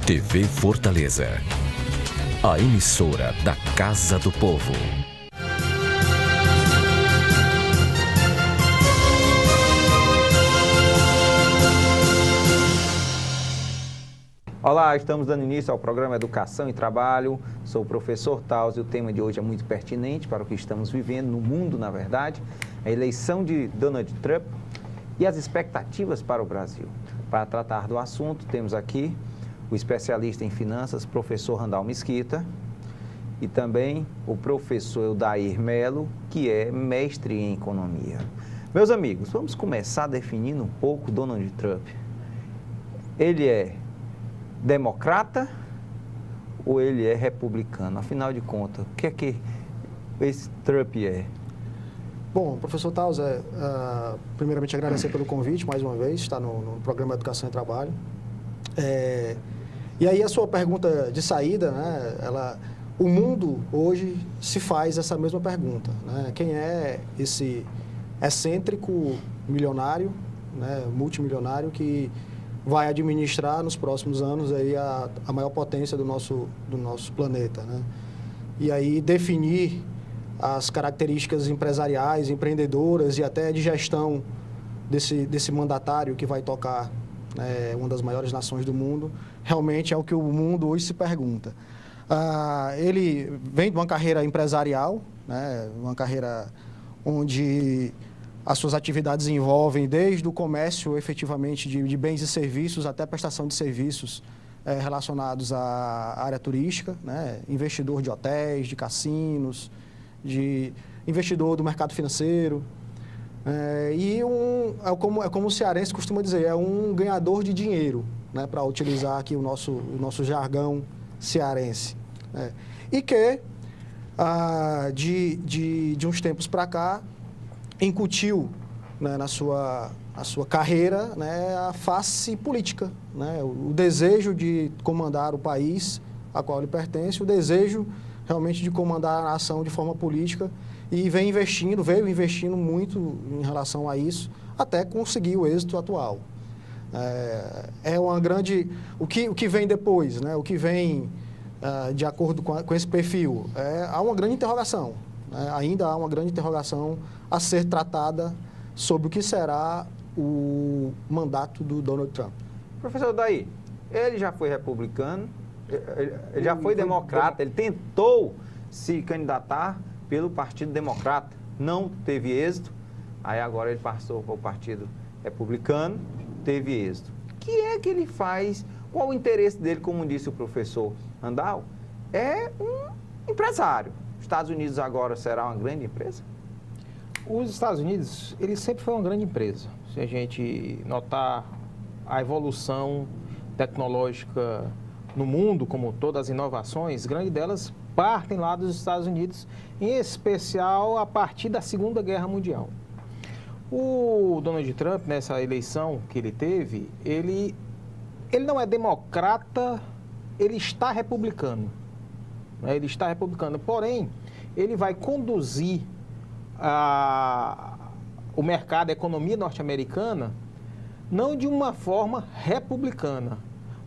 TV Fortaleza, a emissora da Casa do Povo. Olá, estamos dando início ao programa Educação e Trabalho. Sou o professor Taus e o tema de hoje é muito pertinente para o que estamos vivendo no mundo, na verdade, a eleição de Donald Trump e as expectativas para o Brasil. Para tratar do assunto, temos aqui o especialista em finanças, professor Randal Mesquita, e também o professor Eldair Melo, que é mestre em economia. Meus amigos, vamos começar definindo um pouco Donald Trump. Ele é democrata ou ele é republicano? Afinal de contas, o que é que esse Trump é? Bom, professor Taus, primeiramente agradecer pelo convite, mais uma vez, está no programa Educação e Trabalho. E aí a sua pergunta de saída, né, o mundo hoje se faz essa mesma pergunta, né? Quem é esse excêntrico milionário, né, multimilionário, que vai administrar nos próximos anos aí a maior potência do nosso planeta, né? E aí definir as características empresariais, empreendedoras e até de gestão desse mandatário que vai tocar, né, uma das maiores nações do mundo, realmente é o que o mundo hoje se pergunta. Ele vem de uma carreira empresarial, né, uma carreira onde as suas atividades envolvem desde o comércio, efetivamente, de bens e serviços até prestação de serviços relacionados à área turística, né, investidor de hotéis, de cassinos, de investidor do mercado financeiro. É como o cearense costuma dizer, é um ganhador de dinheiro, né, para utilizar aqui o nosso jargão cearense. Né, e que, de uns tempos para cá, incutiu, né, na sua carreira, né, a face política, né, o desejo de comandar o país a qual ele pertence, o desejo realmente de comandar a nação de forma política e veio investindo muito em relação a isso, até conseguir o êxito atual. O que vem depois, né, o que vem de acordo com esse perfil, há uma grande interrogação, né, ainda há uma grande interrogação a ser tratada sobre o que será o mandato do Donald Trump. Professor Eldair, ele já foi republicano, ele já foi democrata, ele tentou se candidatar pelo Partido Democrata, não teve êxito, aí agora ele passou para o Partido Republicano, teve êxito. O que é que ele faz? Qual o interesse dele, como disse o professor Randal? É um empresário. Os Estados Unidos agora será uma grande empresa? Os Estados Unidos, ele sempre foi uma grande empresa. Se a gente notar a evolução tecnológica no mundo, como todas as inovações, grande delas partem lá dos Estados Unidos, em especial a partir da Segunda Guerra Mundial. O Donald Trump, nessa eleição que ele teve, ele não é democrata, ele está republicano. Né? Ele está republicano, porém, ele vai conduzir o mercado, a economia norte-americana, não de uma forma republicana,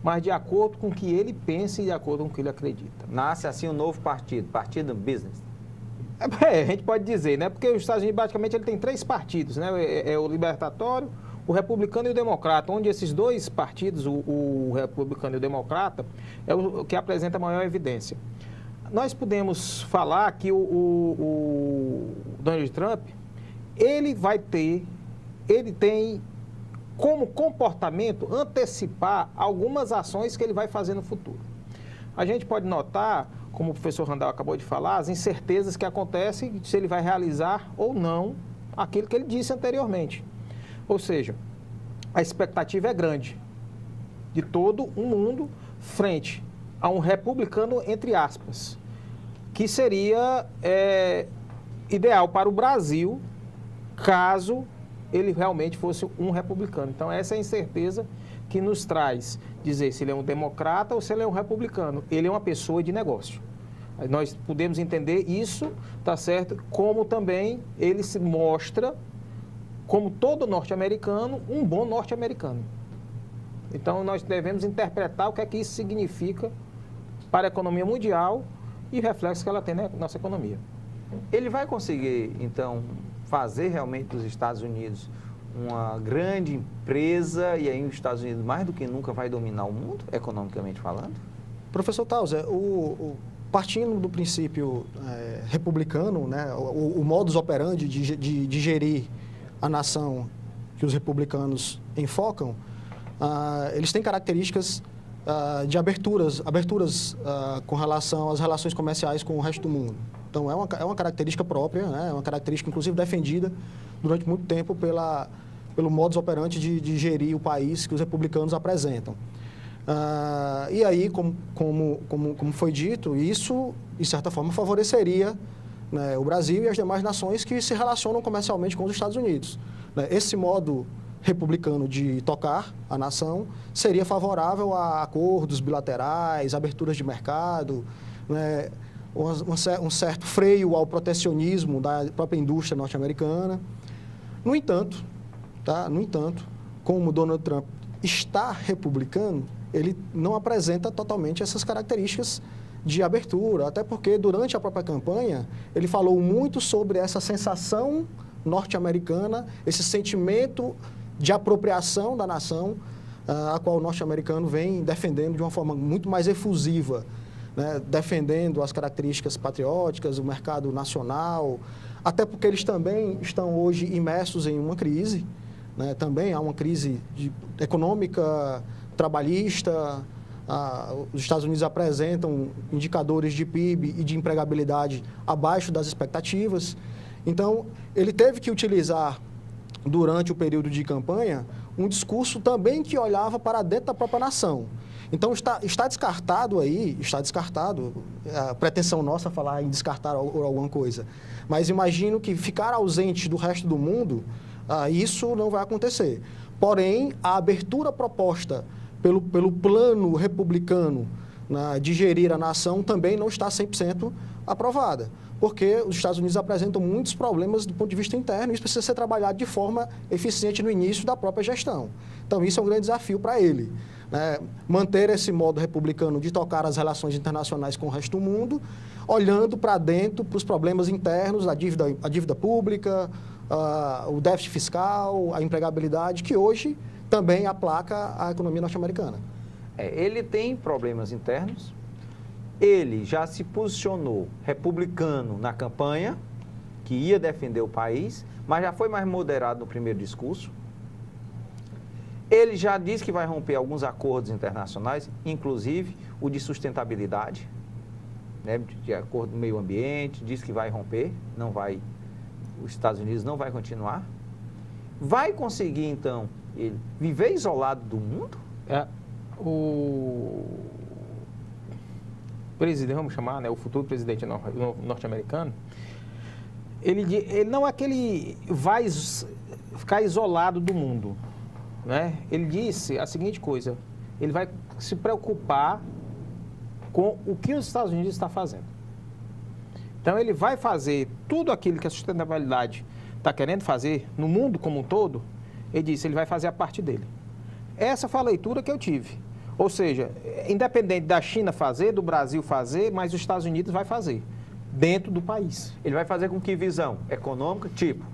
mas de acordo com o que ele pensa e de acordo com o que ele acredita. Nasce assim um novo partido business. A gente pode dizer, né? Porque os Estados Unidos, basicamente, ele tem 3 partidos, né? É o libertatório, o republicano e o democrata, onde esses 2 partidos, o republicano e o democrata, é o que apresenta maior evidência. Nós podemos falar que o Donald Trump, ele tem como comportamento antecipar algumas ações que ele vai fazer no futuro. A gente pode notar, como o professor Randal acabou de falar, as incertezas que acontecem se ele vai realizar ou não aquilo que ele disse anteriormente. Ou seja, a expectativa é grande de todo o mundo frente a um republicano, entre aspas, que seria ideal para o Brasil, caso ele realmente fosse um republicano. Então, essa é a incerteza que nos traz dizer se ele é um democrata ou se ele é um republicano. Ele é uma pessoa de negócio. Nós podemos entender isso, tá certo? Como também ele se mostra, como todo norte-americano, um bom norte-americano. Então, nós devemos interpretar o que é que isso significa para a economia mundial e o reflexo que ela tem na nossa economia. Ele vai conseguir, então, fazer realmente dos Estados Unidos uma grande empresa e aí os Estados Unidos, mais do que nunca, vai dominar o mundo, economicamente falando? Professor Tauser, partindo do princípio republicano, né, o modus operandi de gerir a nação que os republicanos enfocam, eles têm características de aberturas com relação às relações comerciais com o resto do mundo. Então, é uma característica própria, né, é uma característica, inclusive, defendida durante muito tempo pelo modus operandi de gerir o país que os republicanos apresentam. E aí, como foi dito, isso, de certa forma, favoreceria, né, o Brasil e as demais nações que se relacionam comercialmente com os Estados Unidos. Né? Esse modo republicano de tocar a nação seria favorável a acordos bilaterais, aberturas de mercado, né, um certo freio ao protecionismo da própria indústria norte-americana. No entanto, como Donald Trump está republicano, ele não apresenta totalmente essas características de abertura, até porque durante a própria campanha ele falou muito sobre essa sensação norte-americana, esse sentimento de apropriação da nação, a qual o norte-americano vem defendendo de uma forma muito mais efusiva, né, defendendo as características patrióticas, o mercado nacional, até porque eles também estão hoje imersos em uma crise, né, também há uma crise econômica, trabalhista, os Estados Unidos apresentam indicadores de PIB e de empregabilidade abaixo das expectativas. Então, ele teve que utilizar, durante o período de campanha, um discurso também que olhava para dentro da própria nação. Então, está descartado, a pretensão nossa falar em descartar alguma coisa, mas imagino que ficar ausente do resto do mundo, isso não vai acontecer. Porém, a abertura proposta pelo plano republicano, de gerir a nação também não está 100% aprovada, porque os Estados Unidos apresentam muitos problemas do ponto de vista interno e isso precisa ser trabalhado de forma eficiente no início da própria gestão. Então, isso é um grande desafio para ele, né? Manter esse modo republicano de tocar as relações internacionais com o resto do mundo, olhando para dentro, para os problemas internos, a dívida pública, o déficit fiscal, a empregabilidade, que hoje também aplaca a economia norte-americana. Ele tem problemas internos, ele já se posicionou republicano na campanha, que ia defender o país, mas já foi mais moderado no primeiro discurso. Ele já disse que vai romper alguns acordos internacionais, inclusive o de sustentabilidade, né, de acordo com o meio ambiente, diz que vai romper, os Estados Unidos não vai continuar. Vai conseguir, então, ele viver isolado do mundo? O presidente, vamos chamar, né, o futuro presidente norte-americano, ele não é que ele vai ficar isolado do mundo, né? Ele disse a seguinte coisa: ele vai se preocupar com o que os Estados Unidos está fazendo. Então, ele vai fazer tudo aquilo que a sustentabilidade está querendo fazer no mundo como um todo. Ele disse, ele vai fazer a parte dele. Essa foi a leitura que eu tive. Ou seja, independente da China fazer, do Brasil fazer, mas os Estados Unidos vai fazer, dentro do país. Ele vai fazer com que visão econômica? Tipo,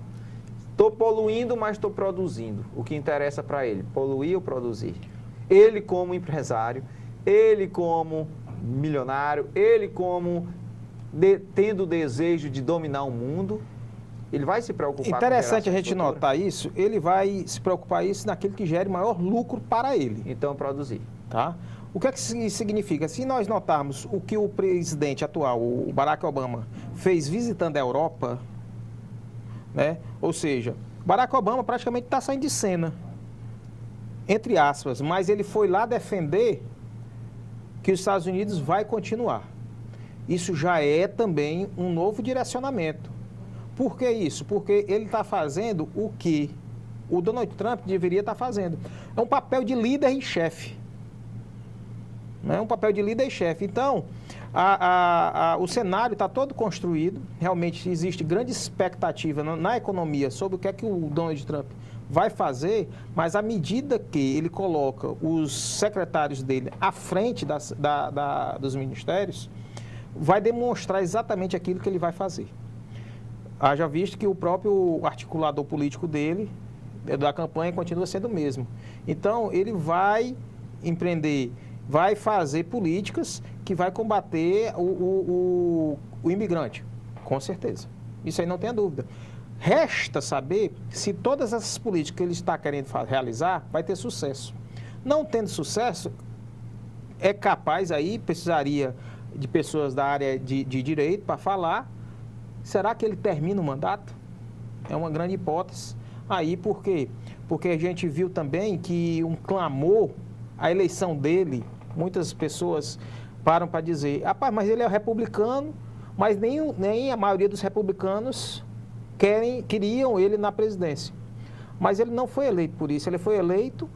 estou poluindo, mas estou produzindo. O que interessa para ele, poluir ou produzir? Ele como empresário, ele como milionário, ele como tendo o desejo de dominar o mundo, ele vai se preocupar com interessante a gente notar isso, ele vai se preocupar isso naquilo que gere maior lucro para ele. Então, produzir. Tá? O que é que isso significa? Se nós notarmos o que o presidente atual, o Barack Obama, fez visitando a Europa, né? Ou seja, Barack Obama praticamente está saindo de cena, entre aspas, mas ele foi lá defender que os Estados Unidos vai continuar. Isso já é também um novo direcionamento. Por que isso? Porque ele está fazendo o que o Donald Trump deveria estar fazendo. É um papel de líder e chefe. É um papel de líder e chefe. Então, o cenário está todo construído. Realmente existe grande expectativa na economia sobre o que é que o Donald Trump vai fazer, mas à medida que ele coloca os secretários dele à frente dos ministérios, vai demonstrar exatamente aquilo que ele vai fazer. Haja visto que o próprio articulador político dele, da campanha, continua sendo o mesmo. Então, ele vai empreender, vai fazer políticas que vai combater o imigrante, com certeza. Isso aí não tenha dúvida. Resta saber se todas essas políticas que ele está querendo realizar vai ter sucesso. Não tendo sucesso, é capaz aí, precisaria de pessoas da área de direito para falar, será que ele termina o mandato? É uma grande hipótese. Aí por quê? Porque a gente viu também que um clamor, a eleição dele, muitas pessoas param para dizer, rapaz, mas ele é republicano, mas nem a maioria dos republicanos queriam ele na presidência. Mas ele não foi eleito por isso, ele foi eleito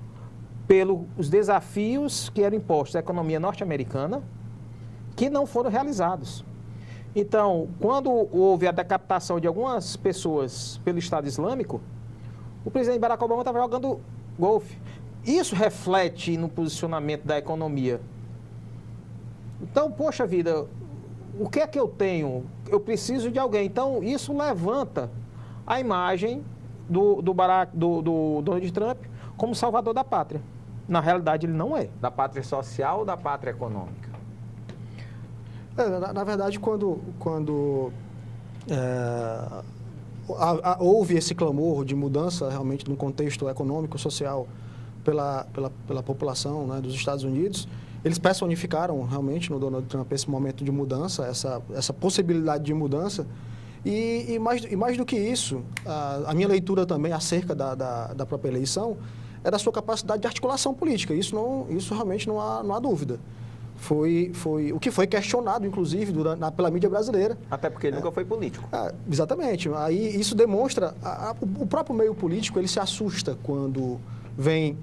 pelos desafios que eram impostos à economia norte-americana, que não foram realizados. Então, quando houve a decapitação de algumas pessoas pelo Estado Islâmico, o presidente Barack Obama estava jogando golfe. Isso reflete no posicionamento da economia. Então, poxa vida, o que é que eu tenho? Eu preciso de alguém. Então, isso levanta a imagem do Donald Trump como salvador da pátria. Na realidade, ele não é. Da pátria social ou da pátria econômica? Na verdade, quando houve esse clamor de mudança realmente no contexto econômico, social, pela população, né, dos Estados Unidos, eles personificaram realmente no Donald Trump esse momento de mudança, essa possibilidade de mudança. E mais do que isso, a minha leitura também acerca da própria eleição é da sua capacidade de articulação política. Isso realmente não há dúvida. Foi o que foi questionado, inclusive, pela mídia brasileira. Até porque ele nunca foi político. Exatamente. Aí isso demonstra... o próprio meio político, ele se assusta quando vem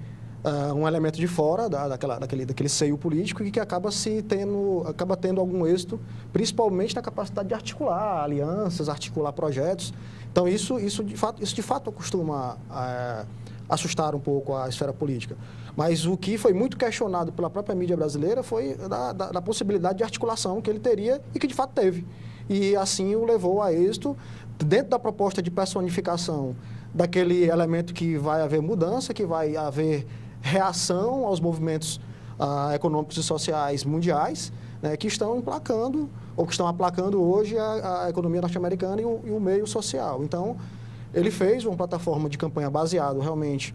um elemento de fora daquele seio político e que acaba tendo algum êxito, principalmente na capacidade de articular alianças, articular projetos. Então, isso de fato costuma assustar um pouco a esfera política. Mas o que foi muito questionado pela própria mídia brasileira foi da possibilidade de articulação que ele teria e que de fato teve. E assim o levou a êxito dentro da proposta de personificação daquele elemento que vai haver mudança, que vai haver reação aos movimentos econômicos e sociais mundiais, né, que estão emplacando, ou que estão aplacando hoje a economia norte-americana e o meio social. Então, ele fez uma plataforma de campanha baseada realmente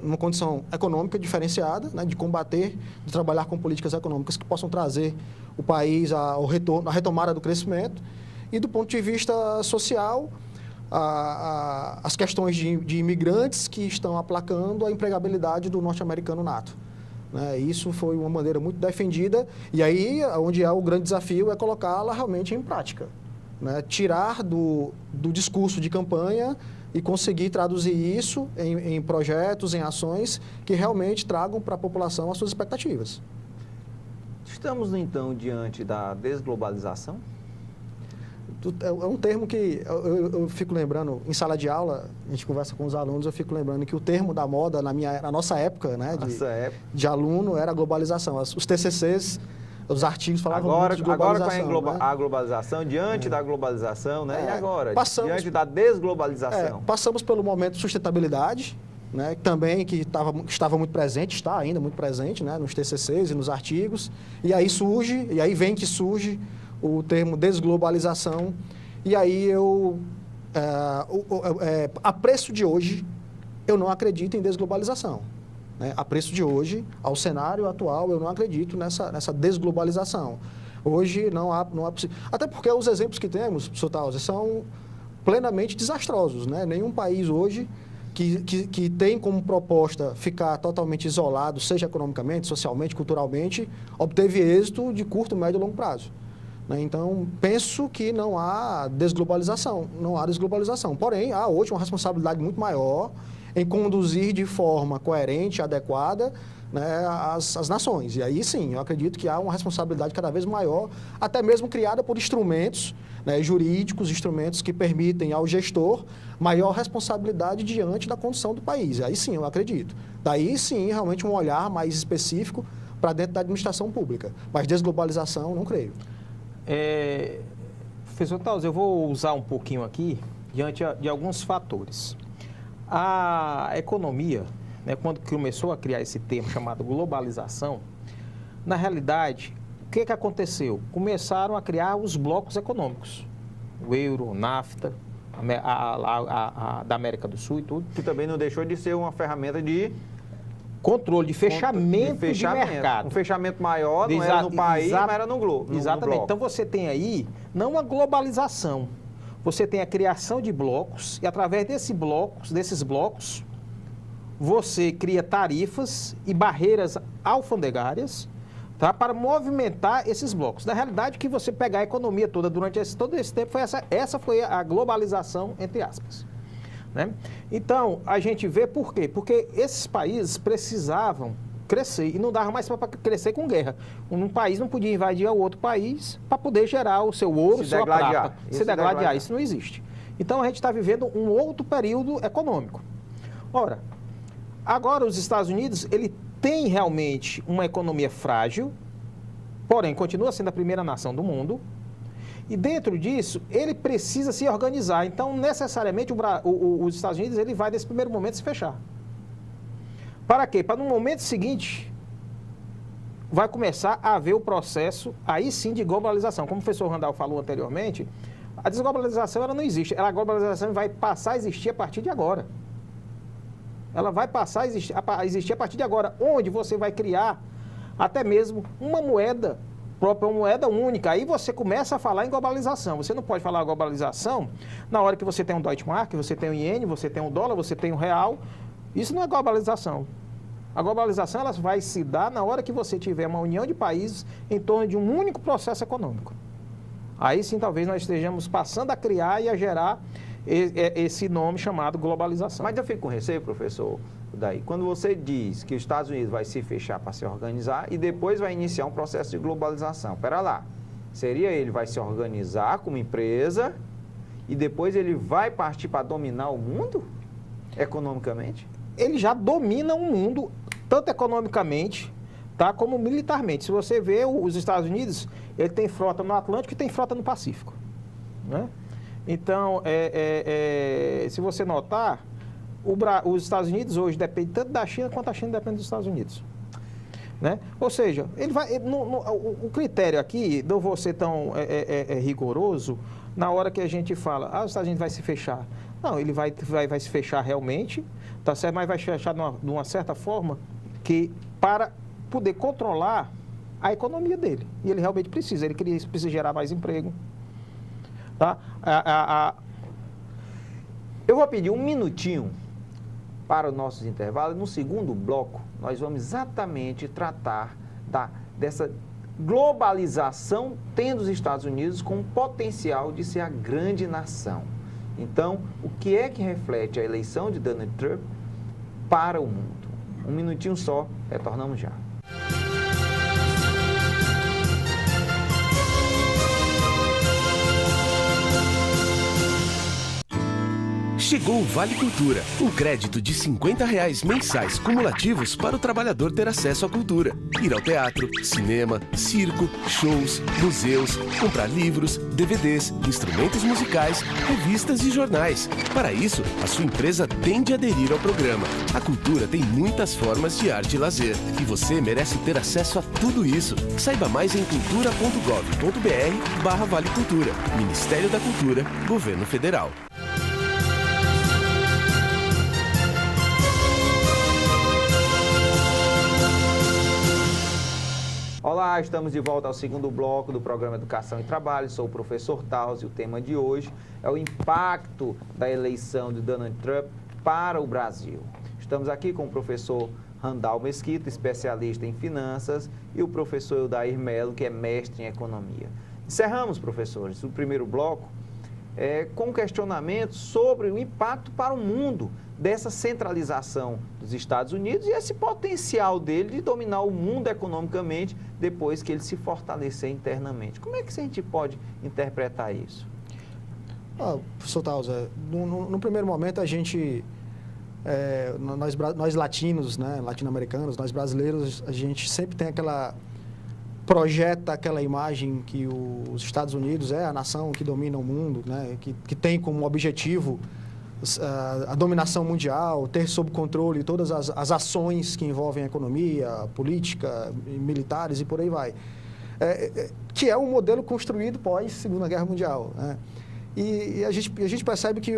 numa condição econômica diferenciada, né, de combater, de trabalhar com políticas econômicas que possam trazer o país à retomada do crescimento. E do ponto de vista social, as questões de imigrantes que estão aplacando a empregabilidade do norte-americano nato. Né? Isso foi uma maneira muito defendida, e aí onde o grande desafio é colocá-la realmente em prática. Né? Tirar do discurso de campanha e conseguir traduzir isso em projetos, em ações que realmente tragam para a população as suas expectativas. Estamos, então, diante da desglobalização? É um termo que eu fico lembrando, em sala de aula, a gente conversa com os alunos, eu fico lembrando que o termo da moda na nossa época, né, de aluno, era globalização. Os TCCs, os artigos falavam muito de globalização. Agora com a globalização, diante da globalização, né? E agora, diante da desglobalização? Passamos pelo momento de sustentabilidade, né, também que estava muito presente, está ainda muito presente, né, nos TCCs e nos artigos, e aí surge o termo desglobalização, e aí a preço de hoje, eu não acredito em desglobalização. Né? A preço de hoje, ao cenário atual, eu não acredito nessa desglobalização. Hoje não há possível. Até porque os exemplos que temos, professor Tauser, são plenamente desastrosos. Né? Nenhum país hoje que tem como proposta ficar totalmente isolado, seja economicamente, socialmente, culturalmente, obteve êxito de curto, médio e longo prazo. Então, penso que não há desglobalização. Porém, há hoje uma responsabilidade muito maior em conduzir de forma coerente, adequada, né, as nações. E aí sim, eu acredito que há uma responsabilidade cada vez maior, até mesmo criada por instrumentos, né, jurídicos, instrumentos que permitem ao gestor maior responsabilidade diante da condição do país. E aí sim, eu acredito. Daí sim, realmente um olhar mais específico para dentro da administração pública. Mas desglobalização, não creio. Professor Taus, eu vou usar um pouquinho aqui diante de alguns fatores. A economia, né, quando começou a criar esse termo chamado globalização, na realidade, o que aconteceu? Começaram a criar os blocos econômicos, o euro, o NAFTA, da América do Sul e tudo. Que também não deixou de ser uma ferramenta de controle, de fechamento de mercado. Um fechamento maior, não era no país, mas era no globo. Exatamente. Então você tem aí, não uma globalização, você tem a criação de blocos e através desses blocos, você cria tarifas e barreiras alfandegárias, tá, para movimentar esses blocos. Na realidade, que você pegar a economia toda durante todo esse tempo, essa foi a globalização, entre aspas. Né? Então, a gente vê por quê? Porque esses países precisavam crescer e não dava mais para crescer com guerra. Um país não podia invadir o outro país para poder gerar o seu ouro, sua prata. Se degladiar. Isso não existe. Então, a gente está vivendo um outro período econômico. Ora, agora os Estados Unidos, ele tem realmente uma economia frágil, porém, continua sendo a primeira nação do mundo. E dentro disso, ele precisa se organizar. Então, necessariamente, os Estados Unidos ele vai, nesse primeiro momento, se fechar. Para quê? Para no momento seguinte, vai começar a haver o processo, aí sim, de globalização. Como o professor Randall falou anteriormente, a desglobalização ela não existe. A globalização vai passar a existir a partir de agora. Ela vai passar a existir a partir de agora, onde você vai criar até mesmo uma moeda própria, uma moeda única. Aí você começa a falar em globalização. Você não pode falar globalização na hora que você tem um Deutschmark, você tem um iene, você tem um dólar, você tem um real. Isso não é globalização. A globalização ela vai se dar na hora que você tiver uma união de países em torno de um único processo econômico. Aí sim, talvez nós estejamos passando a criar e a gerar esse nome chamado globalização. Mas eu fico com receio, professor, daí, quando você diz que os Estados Unidos vai se fechar para se organizar e depois vai iniciar um processo de globalização. Espera lá, seria ele vai se organizar como empresa e depois ele vai partir para dominar o mundo economicamente? Ele já domina o mundo, tanto economicamente, tá, como militarmente. Se você vê os Estados Unidos, ele tem frota no Atlântico e tem frota no Pacífico, né? Então, se você notar, os Estados Unidos hoje dependem tanto da China quanto a China depende dos Estados Unidos. Né? Ou seja, ele vai, o critério aqui, não vou ser tão rigoroso, na hora que a gente fala, os Estados Unidos vai se fechar. Não, ele vai se fechar realmente, tá certo? Mas vai se fechar de uma certa forma que para poder controlar a economia dele. E ele realmente precisa, ele precisa gerar mais emprego. Tá? Eu vou pedir um minutinho para os nossos intervalos. No segundo bloco, nós vamos exatamente tratar dessa globalização tendo os Estados Unidos com o potencial de ser a grande nação. Então, o que é que reflete a eleição de Donald Trump para o mundo? Um minutinho só, retornamos já. Chegou o Vale Cultura, um crédito de R$50 mensais cumulativos para o trabalhador ter acesso à cultura. Ir ao teatro, cinema, circo, shows, museus, comprar livros, DVDs, instrumentos musicais, revistas e jornais. Para isso, a sua empresa tem de aderir ao programa. A cultura tem muitas formas de arte e lazer, e você merece ter acesso a tudo isso. Saiba mais em cultura.gov.br/Vale Cultura. Ministério da Cultura, Governo Federal. Olá, estamos de volta ao segundo bloco do programa Educação e Trabalho. Sou o professor Taus e o tema de hoje é o impacto da eleição de Donald Trump para o Brasil. Estamos aqui com o professor Randall Mesquita, especialista em finanças, e o professor Eldair Melo, que é mestre em economia. Encerramos, professores, o primeiro bloco com questionamentos sobre o impacto para o mundo dessa centralização dos Estados Unidos e esse potencial dele de dominar o mundo economicamente depois que ele se fortalecer internamente. Como é que a gente pode interpretar isso? Professor Tausa, no primeiro momento a gente, nós latinos, né, latino-americanos, nós brasileiros, a gente sempre tem projeta aquela imagem que os Estados Unidos é a nação que domina o mundo, né, que tem como objetivo a dominação mundial, ter sob controle todas as ações que envolvem a economia, a política, militares e por aí vai. Que é um modelo construído pós Segunda Guerra Mundial, né? E a gente percebe que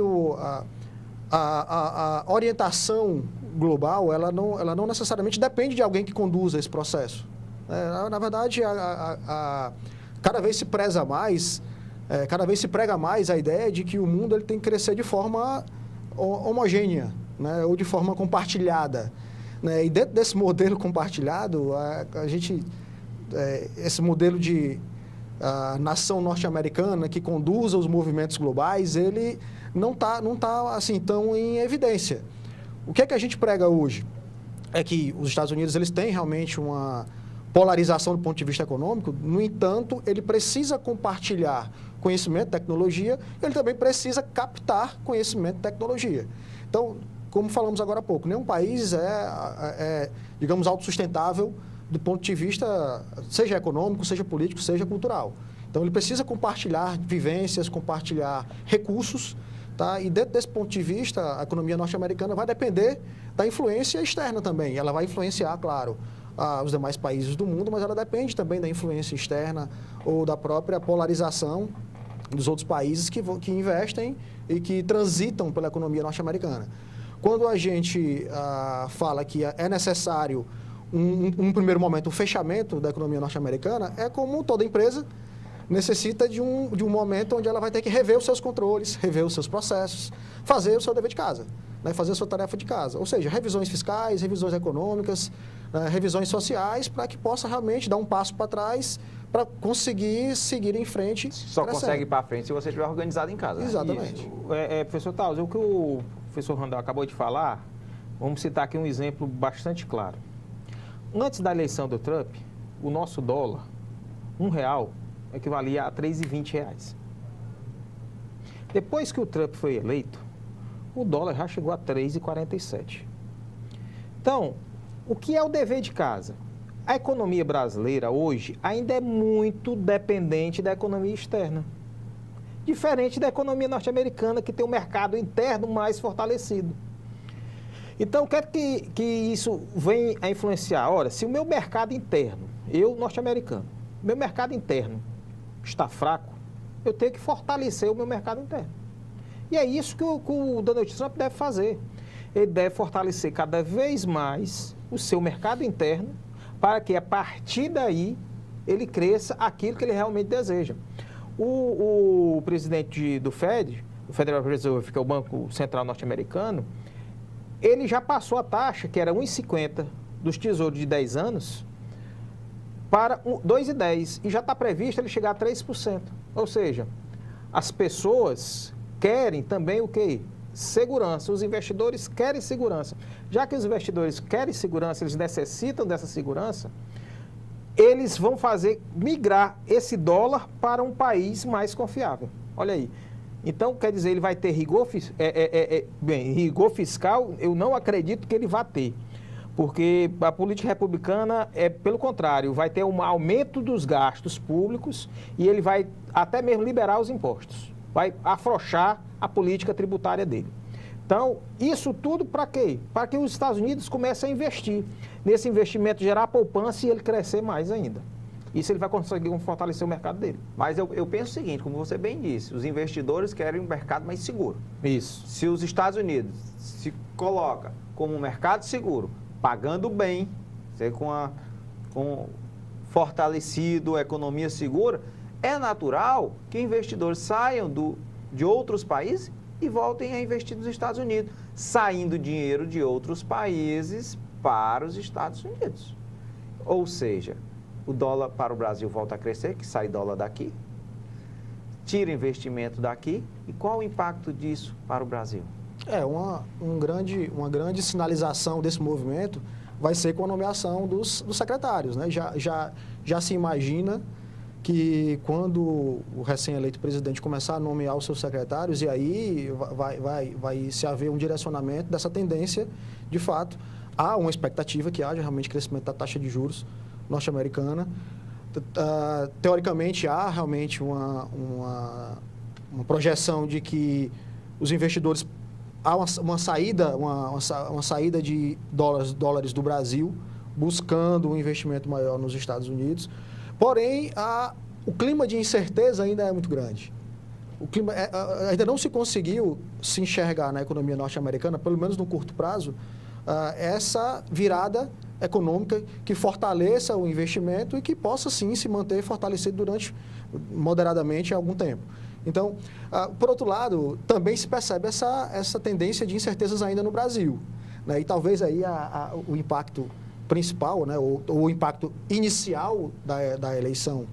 a orientação global, ela não necessariamente depende de alguém que conduza esse processo. Na verdade, cada vez se preza mais, cada vez se prega mais a ideia de que o mundo ele tem que crescer de forma homogênea, né, ou de forma compartilhada, né? E dentro desse modelo compartilhado, esse modelo de nação norte-americana que conduza os movimentos globais, ele não tá assim tão em evidência. O que é que a gente prega hoje? É que os Estados Unidos eles têm realmente uma polarização do ponto de vista econômico, no entanto, ele precisa compartilhar conhecimento, tecnologia, ele também precisa captar conhecimento e tecnologia. Então, como falamos agora há pouco, nenhum país digamos, autossustentável do ponto de vista, seja econômico, seja político, seja cultural. Então, ele precisa compartilhar vivências, compartilhar recursos, tá? E dentro desse ponto de vista, a economia norte-americana vai depender da influência externa também. Ela vai influenciar, claro, os demais países do mundo, mas ela depende também da influência externa ou da própria polarização dos outros países que investem e que transitam pela economia norte-americana. Quando a gente fala que é necessário, um primeiro momento, o fechamento da economia norte-americana, é como toda empresa necessita de um momento onde ela vai ter que rever os seus controles, rever os seus processos, fazer o seu dever de casa, né, fazer a sua tarefa de casa. Ou seja, revisões fiscais, revisões econômicas, revisões sociais, para que possa realmente dar um passo para trás para conseguir seguir em frente. Só consegue ir para frente se você estiver organizado em casa. Exatamente. Professor Taus, o que o professor Randall acabou de falar, vamos citar aqui um exemplo bastante claro. Antes da eleição do Trump, o nosso dólar, R$1, equivalia a R$ 3,20. Depois que o Trump foi eleito, o dólar já chegou a 3,47. Então, o que é o dever de casa? A economia brasileira hoje ainda é muito dependente da economia externa. Diferente da economia norte-americana, que tem um mercado interno mais fortalecido. Então, quero que isso venha a influenciar. Ora, se o meu mercado interno, eu norte-americano, meu mercado interno está fraco, eu tenho que fortalecer o meu mercado interno. E é isso que o Donald Trump deve fazer. Ele deve fortalecer cada vez mais o seu mercado interno para que, a partir daí, ele cresça aquilo que ele realmente deseja. O presidente do Fed, o Federal Reserve, que é o Banco Central norte-americano, ele já passou a taxa, que era 1,50 dos tesouros de 10 anos, para 2,10. E já está previsto ele chegar a 3%. Ou seja, as pessoas querem também o quê? Segurança. Os investidores querem segurança. Já que os investidores querem segurança, eles necessitam dessa segurança, eles vão migrar esse dólar para um país mais confiável. Olha aí. Então, quer dizer, ele vai ter rigor fiscal, eu não acredito que ele vá ter. Porque a política republicana pelo contrário, vai ter um aumento dos gastos públicos e ele vai até mesmo liberar os impostos. Vai afrouxar a política tributária dele. Então, isso tudo para quê? Para que os Estados Unidos comecem a investir. Nesse investimento, gerar poupança e ele crescer mais ainda. Isso ele vai conseguir fortalecer o mercado dele. Mas eu penso o seguinte, como você bem disse, os investidores querem um mercado mais seguro. Isso. Se os Estados Unidos se coloca como um mercado seguro, pagando bem, com fortalecido, economia segura, é natural que investidores saiam de outros países e voltem a investir nos Estados Unidos, saindo dinheiro de outros países para os Estados Unidos. Ou seja, o dólar para o Brasil volta a crescer, que sai dólar daqui. tira investimento daqui e qual o impacto disso para o Brasil? Uma grande sinalização desse movimento vai ser com a nomeação dos secretários, né? Já se imagina que quando o recém-eleito presidente começar a nomear os seus secretários, e aí vai se haver um direcionamento dessa tendência, de fato, há uma expectativa que haja realmente crescimento da taxa de juros norte-americana. Teoricamente, há realmente uma projeção de que os investidores há uma saída de dólares do Brasil, buscando um investimento maior nos Estados Unidos. Porém, o clima de incerteza ainda é muito grande. Ainda não se conseguiu se enxergar na economia norte-americana, pelo menos no curto prazo, essa virada econômica que fortaleça o investimento e que possa, sim, se manter fortalecido moderadamente algum tempo. Então, por outro lado, também se percebe essa tendência de incertezas ainda no Brasil, né? E talvez aí o impacto principal, né, ou o impacto inicial da eleição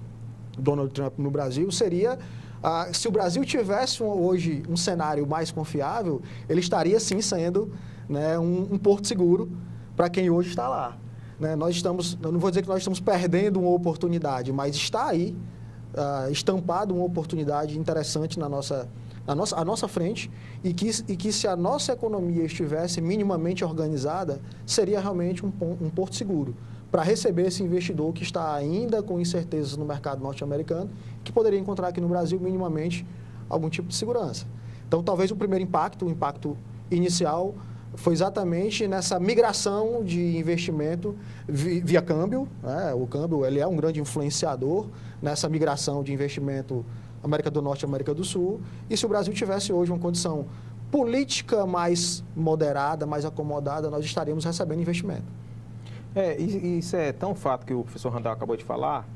do Donald Trump no Brasil seria, se o Brasil tivesse hoje um cenário mais confiável, ele estaria sim sendo, né, um porto seguro para quem hoje está lá, né? Eu não vou dizer que nós estamos perdendo uma oportunidade, mas está aí estampado uma oportunidade interessante à nossa frente e que se a nossa economia estivesse minimamente organizada, seria realmente um porto seguro para receber esse investidor que está ainda com incertezas no mercado norte-americano, que poderia encontrar aqui no Brasil minimamente algum tipo de segurança. Então, talvez o primeiro impacto, o impacto inicial, foi exatamente nessa migração de investimento via câmbio, né? O câmbio ele é um grande influenciador nessa migração de investimento América do Norte e América do Sul. E se o Brasil tivesse hoje uma condição política mais moderada, mais acomodada, nós estaríamos recebendo investimento. Isso é tão fato que o professor Randall acabou de falar,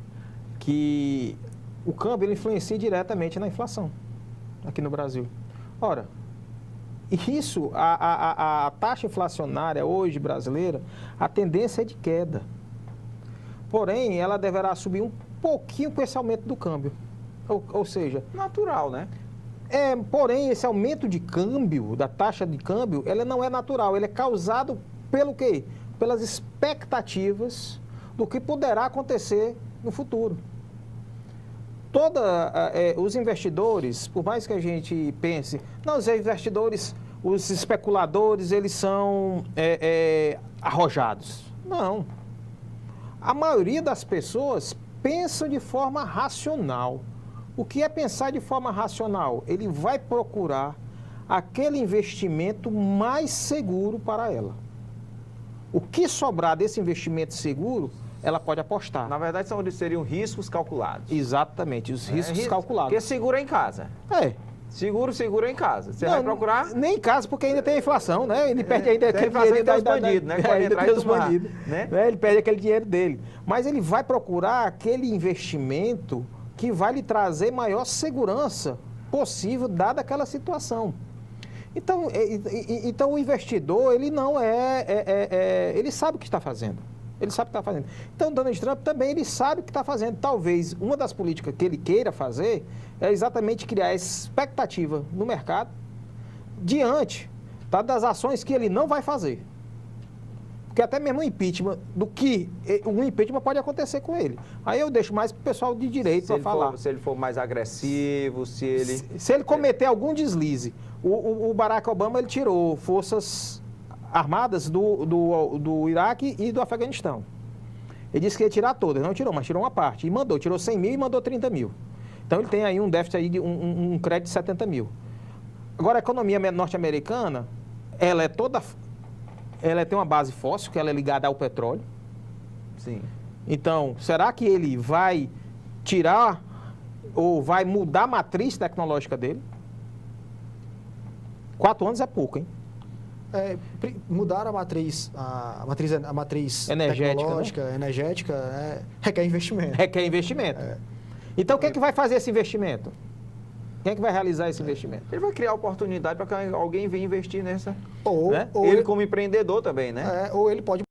que o câmbio ele influencia diretamente na inflação aqui no Brasil. Ora, isso, a taxa inflacionária hoje brasileira, a tendência é de queda. Porém, ela deverá subir um pouquinho com esse aumento do câmbio. Ou seja... Natural, né? Porém, esse aumento de câmbio, da taxa de câmbio, ela não é natural. Ele é causado pelo quê? Pelas expectativas do que poderá acontecer no futuro. Os investidores, por mais que a gente pense, não, os investidores, os especuladores, eles são arrojados. Não. A maioria das pessoas pensam de forma racional. O que é pensar de forma racional? Ele vai procurar aquele investimento mais seguro para ela. O que sobrar desse investimento seguro, ela pode apostar. Na verdade, seriam riscos calculados. Exatamente, os riscos calculados. Porque seguro é em casa. Seguro é em casa. Você vai procurar... Nem em casa, porque ainda tem a inflação, né? Ele perde ainda aquele dinheiro dos bandidos, né? Ainda tem os bandidos, né? Ele perde aquele dinheiro dele. Mas ele vai procurar aquele investimento que vai lhe trazer maior segurança possível, dada aquela situação. Então o investidor, ele não ele sabe o que está fazendo. Ele sabe o que está fazendo. Então, Donald Trump também, ele sabe o que está fazendo. Talvez uma das políticas que ele queira fazer é exatamente criar expectativa no mercado diante das ações que ele não vai fazer. Porque até mesmo o impeachment pode acontecer com ele. Aí eu deixo mais para o pessoal de direito para falar. Se ele for mais agressivo, se ele cometer algum deslize. O Barack Obama, ele tirou forças armadas do Iraque e do Afeganistão. Ele disse que ia tirar todas, não tirou, mas tirou uma parte. E tirou 100 mil e mandou 30 mil. Então ele tem aí um déficit aí de um crédito de 70 mil. Agora a economia norte-americana, ela tem uma base fóssil, que ela é ligada ao petróleo. Sim. Então, será que ele vai tirar ou vai mudar a matriz tecnológica dele? 4 anos é pouco, hein? Mudar a matriz energética, tecnológica, né? energética, requer investimento. Requer investimento. Então, quem é que vai fazer esse investimento? Quem é que vai realizar esse investimento? Ele vai criar oportunidade para que alguém venha investir nessa. Ou ele como empreendedor também, né? Ou ele pode